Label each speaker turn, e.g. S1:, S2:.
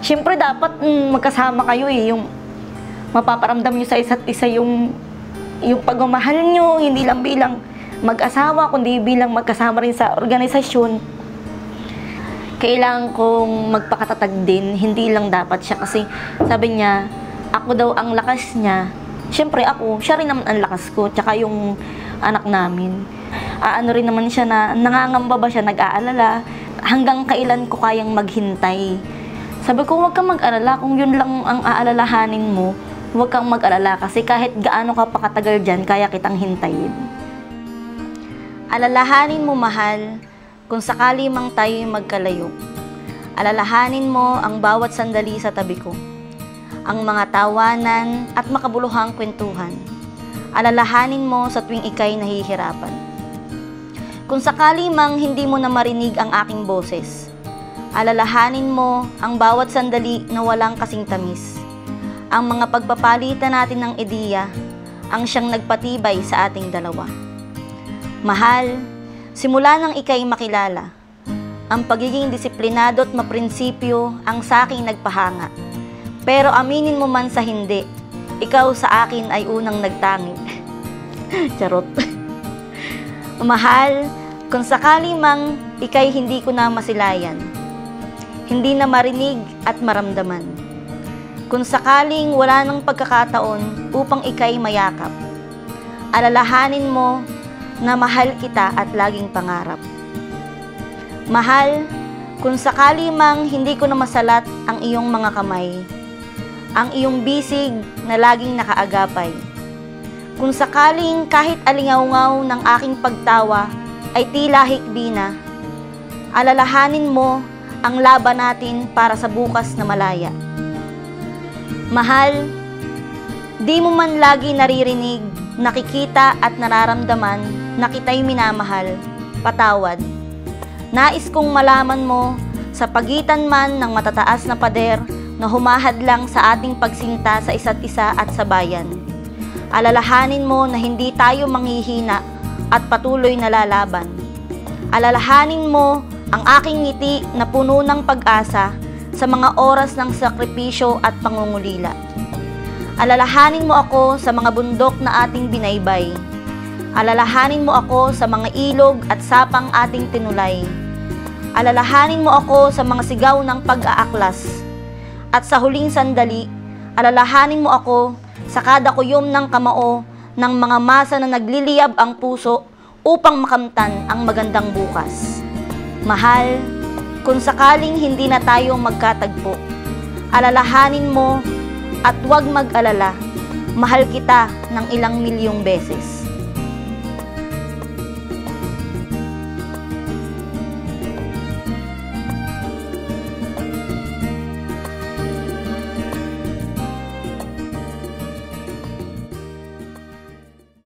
S1: Siyempre dapat magkasama kayo eh, yung mapaparamdam nyo sa isa't isa yung pagmamahal nyo, hindi lang bilang mag-asawa, kundi bilang magkasama rin sa organisasyon. Kailangan kong magpakatatag din, hindi lang dapat siya kasi sabi niya, ako daw ang lakas niya. Siyempre ako, siya rin naman ang lakas ko, tsaka yung anak namin. Ano rin naman siya na nangangamba ba siya, nag-aalala, hanggang kailan ko kayang maghintay. Sabi ko, huwag kang mag-alala, kung yun lang ang aalalahanin mo, huwag kang mag-alala kasi kahit gaano ka pakatagal dyan, kaya kitang hintayin. Alalahanin mo, mahal, kung sakali mang tayo'y magkalayo. Alalahanin mo ang bawat sandali sa tabi ko. Ang mga tawanan at makabuluhang kwentuhan. Alalahanin mo sa tuwing ika'y nahihirapan. Kung sakali mang hindi mo na marinig ang aking boses, alalahanin mo ang bawat sandali na walang kasing tamis. Ang mga pagpapalitan natin ng ideya ang siyang nagpatibay sa ating dalawa. Mahal, simula nang ika'y makilala, ang pagiging disiplinado at maprinsipyo ang sa aking nagpahanga. Pero aminin mo man sa hindi, ikaw sa akin ay unang nagtanging. Charot. Mahal, kung sakali mang ika'y hindi ko na masilayan, hindi na marinig at maramdaman. Kung sakaling wala nang pagkakataon upang ika'y mayakap, alalahanin mo na mahal kita at laging pangarap. Mahal, kung sakali mang hindi ko na masalat ang iyong mga kamay, ang iyong bisig na laging nakaagapay. Kung sakaling kahit alingaw-ngaw ng aking pagtawa ay tila hikbi na, alalahanin mo ang laban natin para sa bukas na malaya. Mahal, di mo man lagi naririnig, nakikita at nararamdaman na kita'y minamahal, patawad. Nais kong malaman mo sa pagitan man ng matataas na pader na humahadlang sa ating pagsinta sa isa't isa at sa bayan. Alalahanin mo na hindi tayo manghihina at patuloy na lalaban. Alalahanin mo ang aking ngiti na puno ng pag-asa sa mga oras ng sakripisyo at pangungulila. Alalahanin mo ako sa mga bundok na ating binaybay. Alalahanin mo ako sa mga ilog at sapang ating tinulay. Alalahanin mo ako sa mga sigaw ng pag-aaklas. At sa huling sandali, alalahanin mo ako sa kada kuyom ng kamao ng mga masa na nagliliyab ang puso upang makamtan ang magandang bukas. Mahal, kung sakaling hindi na tayo magkatagpo, alalahanin mo at huwag mag-alala, mahal kita ng ilang milyong beses.